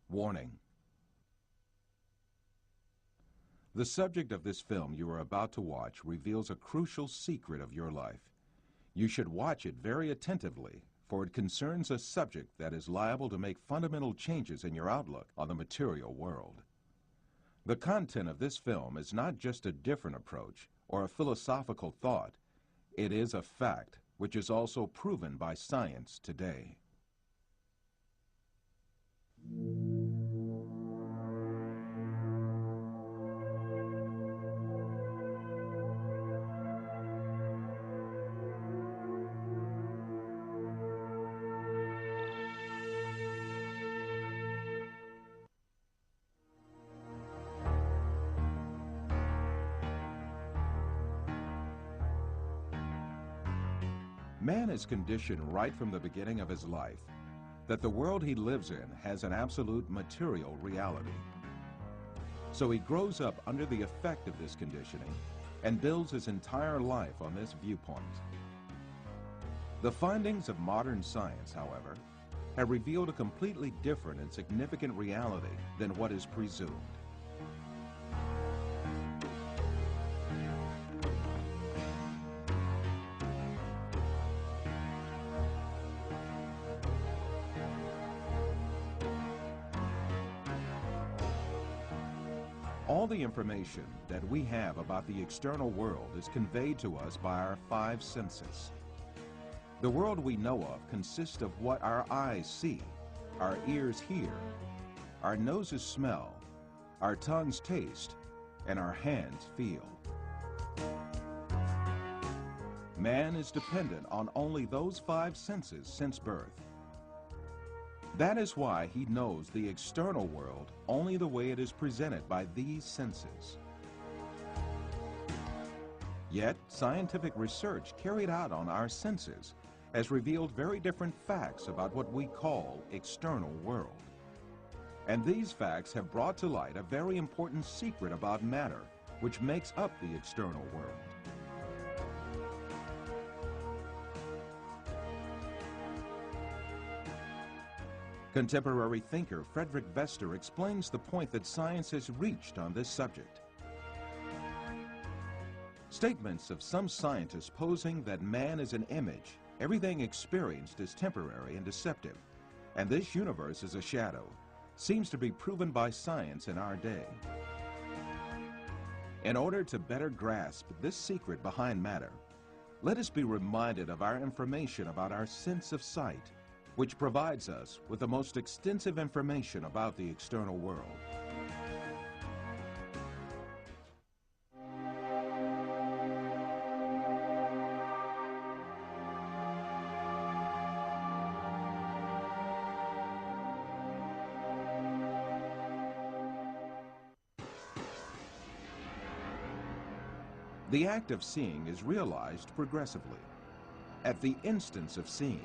Warning. The subject of this film you are about to watch reveals a crucial secret of your life. You should watch it very attentively, for it concerns a subject that is liable to make fundamental changes in your outlook on the material world. The content of this film is not just a different approach or a philosophical thought. It is a fact which is also proven by science today. Man is conditioned right from the beginning of his life that the world he lives in has an absolute material reality. So he grows up under the effect of this conditioning and builds his entire life on this viewpoint. The findings of modern science, however, have revealed a completely different and significant reality than what is presumed. All the information that we have about the external world is conveyed to us by our five senses. The world we know of consists of what our eyes see, our ears hear, our noses smell, our tongues taste, and our hands feel. Man is dependent on only those five senses since birth. That is why he knows the external world only the way it is presented by these senses. Yet, scientific research carried out on our senses has revealed very different facts about what we call external world. And these facts have brought to light a very important secret about matter, which makes up the external world. Contemporary thinker Frederick Vester explains the point that science has reached on this subject. Statements of some scientists posing that man is an image, everything experienced is temporary and deceptive, and this universe is a shadow, seems to be proven by science in our day. In order to better grasp this secret behind matter, let us be reminded of our information about our sense of sight, which provides us with the most extensive information about the external world. The act of seeing is realized progressively. At the instance of seeing,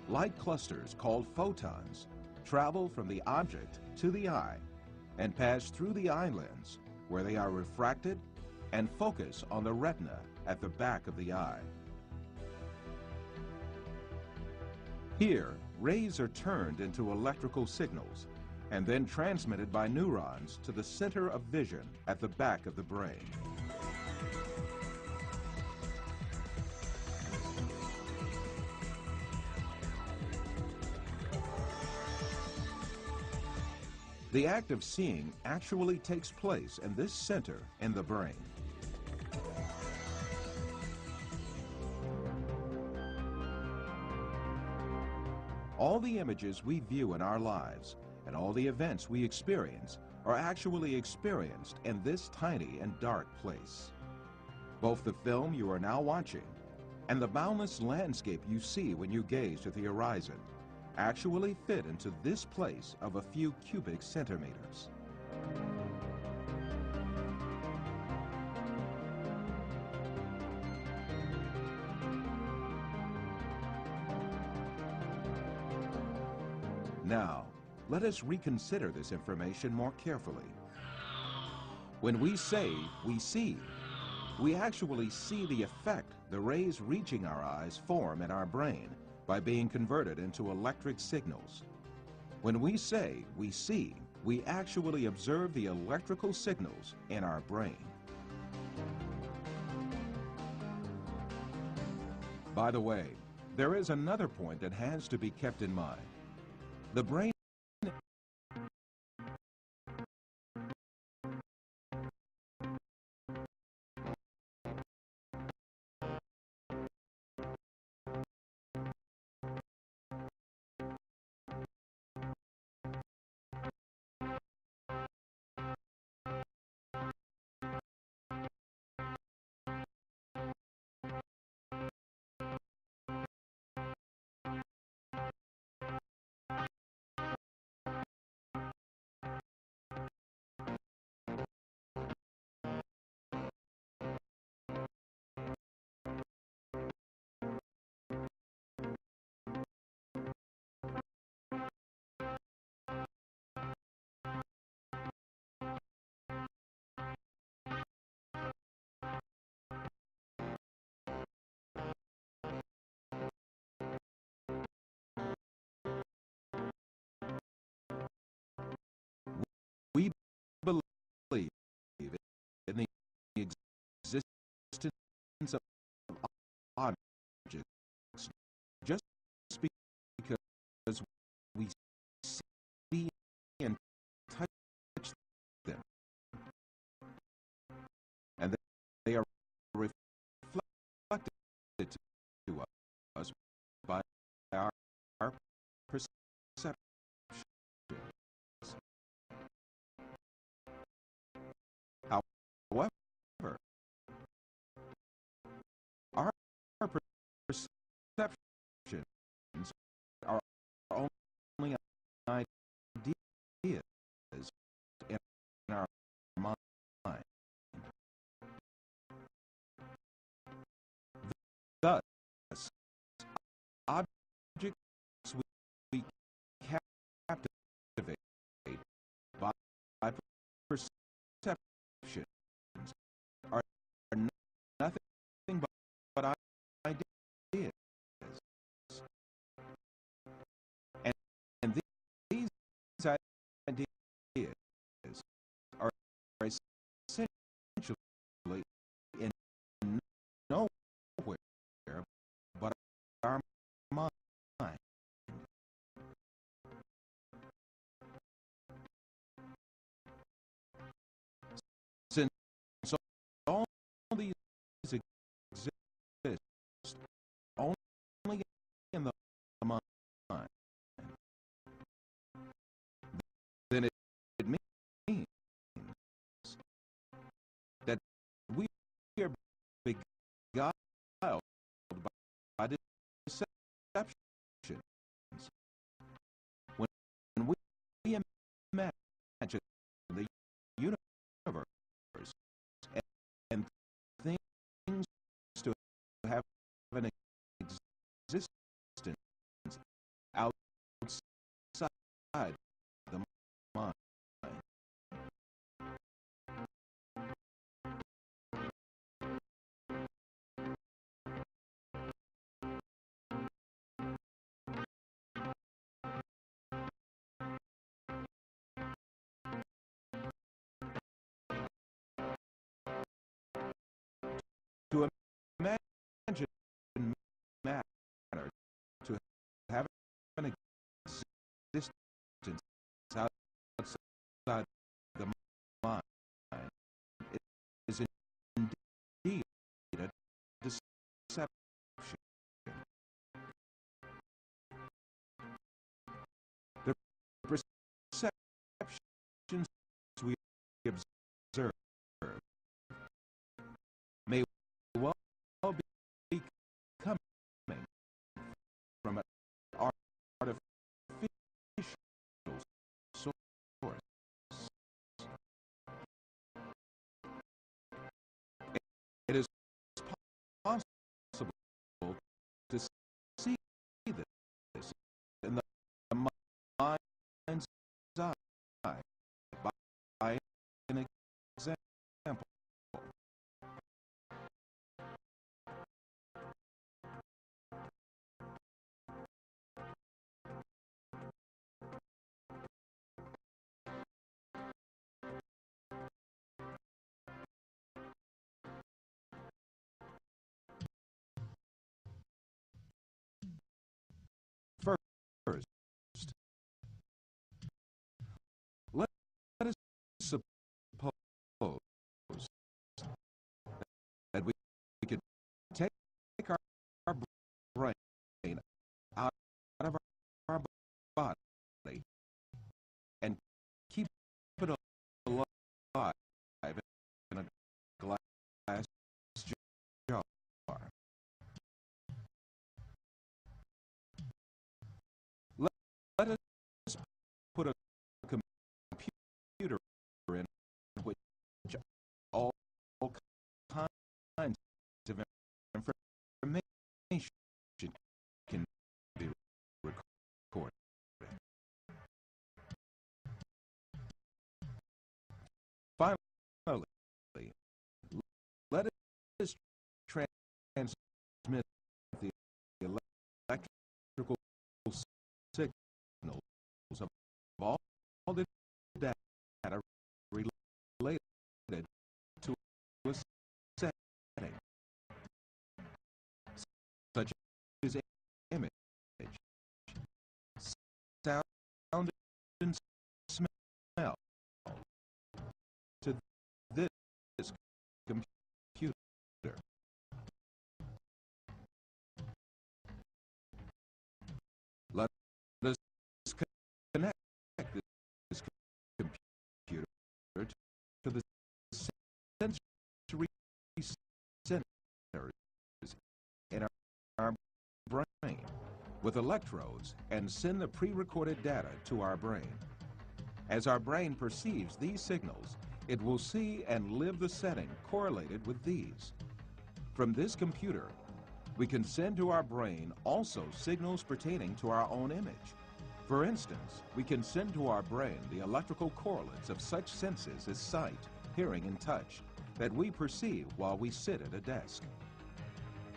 light clusters called photons travel from the object to the eye and pass through the eye lens, where they are refracted and focus on the retina at the back of the eye. Here, rays are turned into electrical signals and then transmitted by neurons to the center of vision at the back of the brain. The act of seeing actually takes place in this center in the brain. All the images we view in our lives and all the events we experience are actually experienced in this tiny and dark place. Both the film you are now watching and the boundless landscape you see when you gaze at the horizon actually fit into this place of a few cubic centimeters. Now, let us reconsider this information more carefully. When we say we see, we actually see the effect the rays reaching our eyes form in our brain by being converted into electric signals. When we say we see, we actually observe the electrical signals in our brain. By the way, there is another point that has to be kept in mind. The brain we believe in the existence of objects just because we see and touch them, and they are reflected to us by our perception. However, our perceptions are only ideas in our mind. Thus, objects we captivate by perceptions are nothing but ideas. And these ideas are essentially in nowhere but our mind. Since all these exist only in the mind, then it means that we are beguiled by deceptions when we imagine the universe and things to have an existence outside the mind. To imagine matter to have an existence outside the mind is indeed a deception. The perceptions we observe may well be coming from an artificial source. It is possible to see this in the mind's eye by an example. Let us put a computer in which all kinds of information can be recorded. Finally, let us transmit the electrical signals of all the data related to a setting, such as image, sound, and smell, to this computer. Let us connect this computer to the sensory centers in our brain with electrodes and send the pre-recorded data to our brain. As our brain perceives these signals, it will see and live the setting correlated with these. From this computer, we can send to our brain also signals pertaining to our own image. For instance, we can send to our brain the electrical correlates of such senses as sight, hearing, and touch that we perceive while we sit at a desk.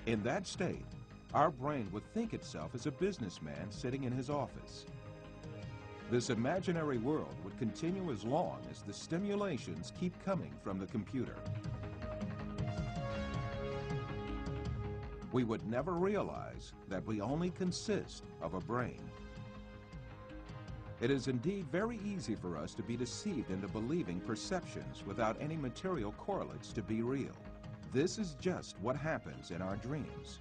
In that state, our brain would think itself as a businessman sitting in his office. This imaginary world would continue as long as the stimulations keep coming from the computer. We would never realize that we only consist of a brain. It is indeed very easy for us to be deceived into believing perceptions without any material correlates to be real. This is just what happens in our dreams.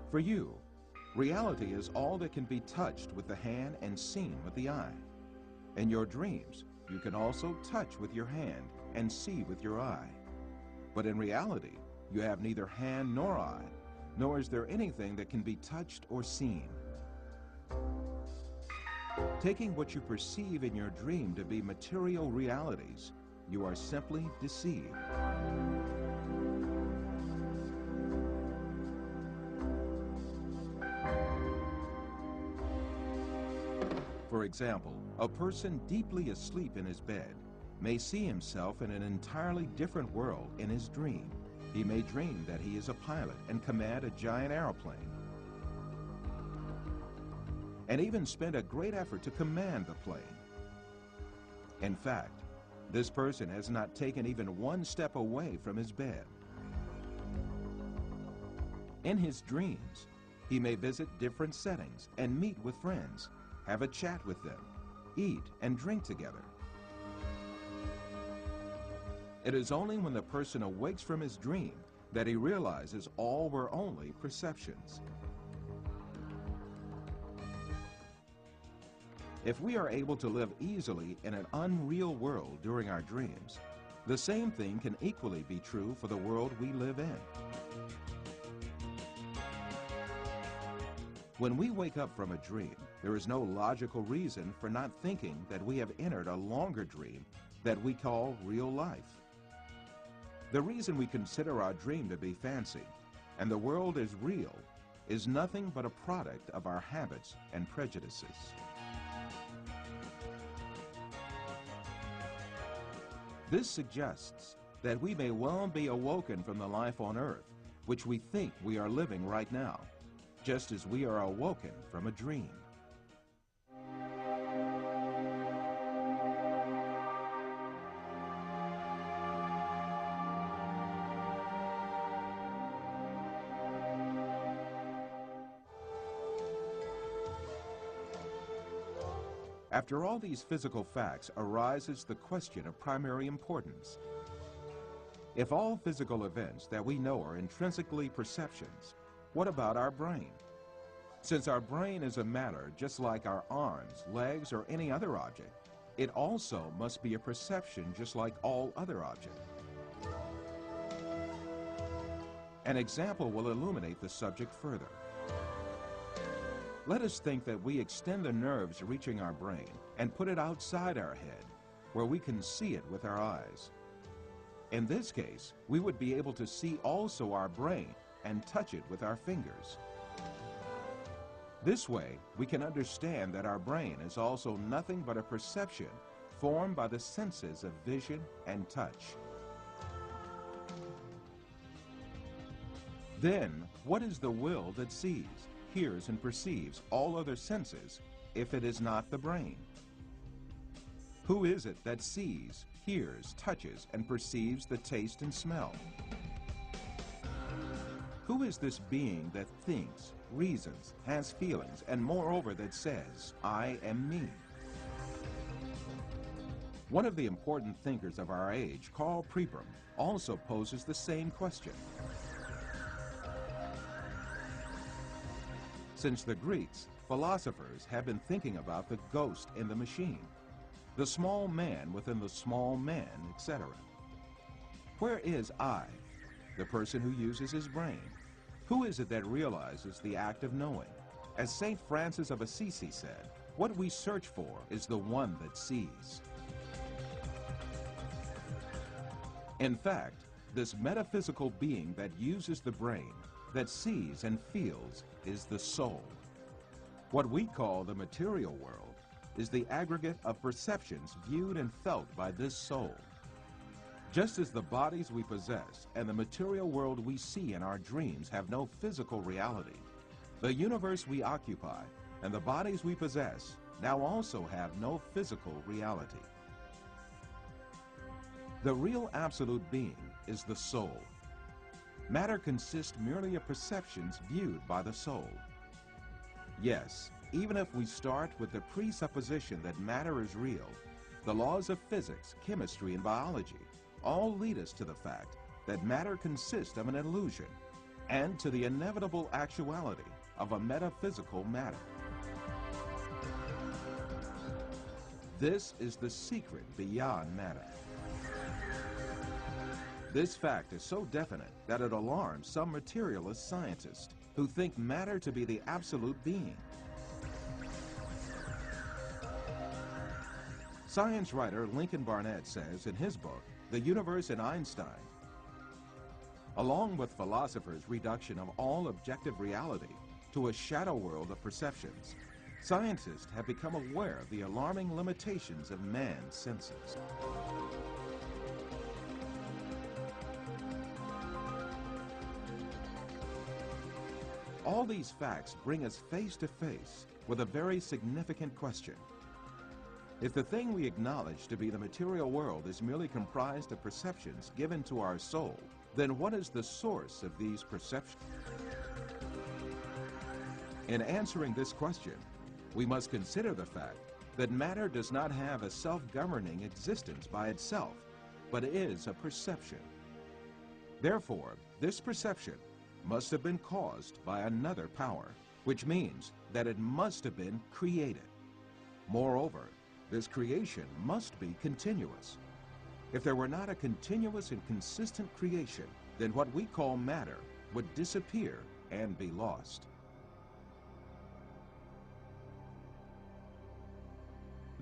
For you, reality is all that can be touched with the hand and seen with the eye. In your dreams, you can also touch with your hand and see with your eye. But in reality, you have neither hand nor eye, nor is there anything that can be touched or seen. Taking what you perceive in your dream to be material realities, you are simply deceived. For example, a person deeply asleep in his bed may see himself in an entirely different world in his dream. He may dream that he is a pilot and command a giant airplane, and even spend a great effort to command the plane. In fact, this person has not taken even one step away from his bed. In his dreams, he may visit different settings and meet with friends, have a chat with them, eat and drink together. It is only when the person awakes from his dream that he realizes all were only perceptions. If we are able to live easily in an unreal world during our dreams, the same thing can equally be true for the world we live in. When we wake up from a dream, there is no logical reason for not thinking that we have entered a longer dream that we call real life. The reason we consider our dream to be fancy and the world is real is nothing but a product of our habits and prejudices. This suggests that we may well be awoken from the life on earth, which we think we are living right now, just as we are awoken from a dream. After all these physical facts arises the question of primary importance. If all physical events that we know are intrinsically perceptions, what about our brain? Since our brain is a matter just like our arms, legs, or any other object, it also must be a perception just like all other objects. An example will illuminate the subject further. Let us think that we extend the nerves reaching our brain and put it outside our head, where we can see it with our eyes. In this case, we would be able to see also our brain and touch it with our fingers. This way, we can understand that our brain is also nothing but a perception formed by the senses of vision and touch. Then, what is the will that sees, hears, and perceives all other senses if it is not the brain? Who is it that sees, hears, touches, and perceives the taste and smell? Who is this being that thinks, reasons, has feelings, and moreover that says, I am me? One of the important thinkers of our age, Karl Popper, also poses the same question. Since the Greeks, philosophers have been thinking about the ghost in the machine, the small man within the small man, etc. Where is I, the person who uses his brain? Who is it that realizes the act of knowing? As St. Francis of Assisi said, what we search for is the one that sees. In fact, this metaphysical being that uses the brain, that sees and feels, is the soul. What we call the material world is the aggregate of perceptions viewed and felt by this soul. Just as the bodies we possess and the material world we see in our dreams have no physical reality, the universe we occupy and the bodies we possess now also have no physical reality. The real absolute being is the soul. Matter consists merely of perceptions viewed by the soul. Yes, even if we start with the presupposition that matter is real, the laws of physics, chemistry, and biology all lead us to the fact that matter consists of an illusion and to the inevitable actuality of a metaphysical matter. This is the secret beyond matter. This fact is so definite that it alarms some materialist scientists who think matter to be the absolute being. Science writer Lincoln Barnett says in his book, The Universe in Einstein, along with philosophers' reduction of all objective reality to a shadow world of perceptions, scientists have become aware of the alarming limitations of man's senses. All these facts bring us face to face with a very significant question. If the thing we acknowledge to be the material world is merely comprised of perceptions given to our soul, then what is the source of these perceptions? In answering this question, we must consider the fact that matter does not have a self-governing existence by itself, but is a perception. Therefore, this perception must have been caused by another power, which means that it must have been created. Moreover, this creation must be continuous. If there were not a continuous and consistent creation, then what we call matter would disappear and be lost.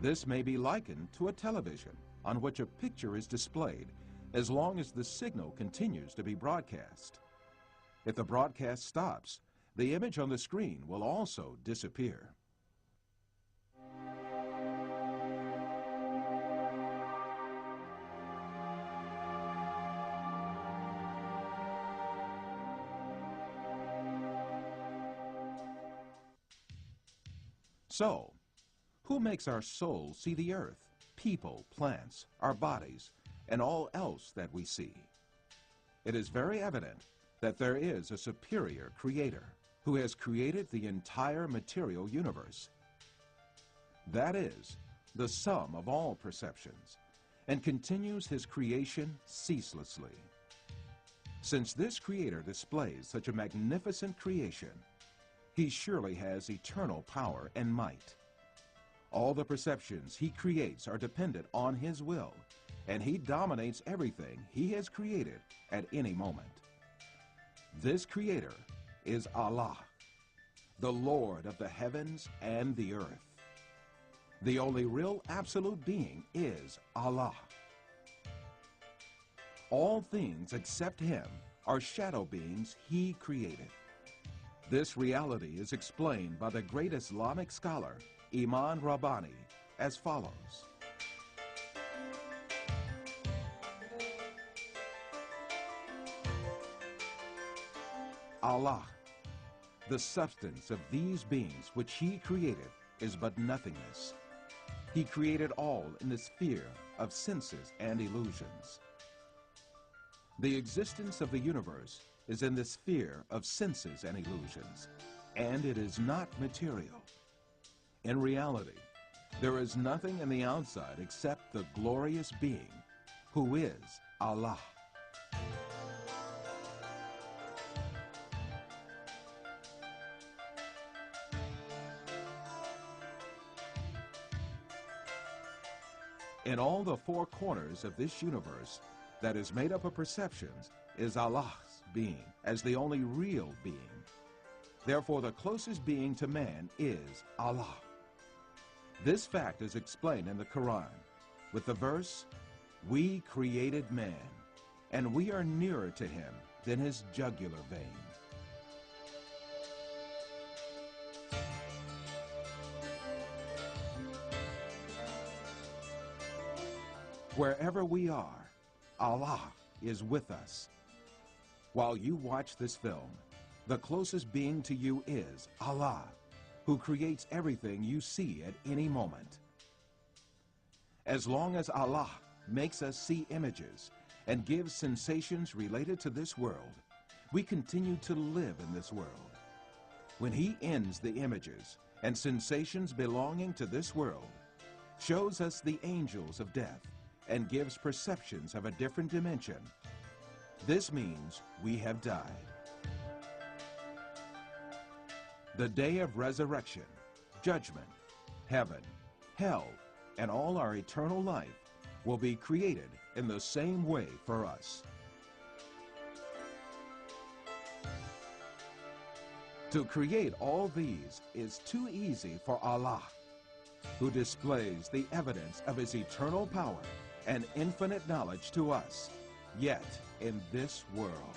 This may be likened to a television on which a picture is displayed as long as the signal continues to be broadcast. If the broadcast stops, the image on the screen will also disappear. So, who makes our soul see the earth, people, plants, our bodies, and all else that we see? It is very evident that there is a superior creator who has created the entire material universe. That is, the sum of all perceptions, and continues his creation ceaselessly. Since this Creator displays such a magnificent creation, he surely has eternal power and might. All the perceptions he creates are dependent on his will, and he dominates everything he has created at any moment. This Creator is Allah, the Lord of the heavens and the earth. The only real absolute being is Allah. All things except him are shadow beings he created. This reality is explained by the great Islamic scholar, Imam Rabbani, as follows. Allah, the substance of these beings which he created, is but nothingness. He created all in the sphere of senses and illusions. The existence of the universe is in the sphere of senses and illusions, and it is not material. In reality, there is nothing in the outside except the glorious being, who is Allah. In all the four corners of this universe that is made up of perceptions is Allah's being as the only real being. Therefore, the closest being to man is Allah. This fact is explained in the Quran with the verse, "We created man, and we are nearer to him than his jugular vein." Wherever we are, Allah is with us. While you watch this film, the closest being to you is Allah, who creates everything you see at any moment. As long as Allah makes us see images and gives sensations related to this world, we continue to live in this world. When he ends the images and sensations belonging to this world, shows us the angels of death, and gives perceptions of a different dimension, this means we have died. The day of resurrection, judgment, heaven, hell, and all our eternal life will be created in the same way for us. To create all these is too easy for Allah, who displays the evidence of his eternal power and infinite knowledge to us, yet in this world.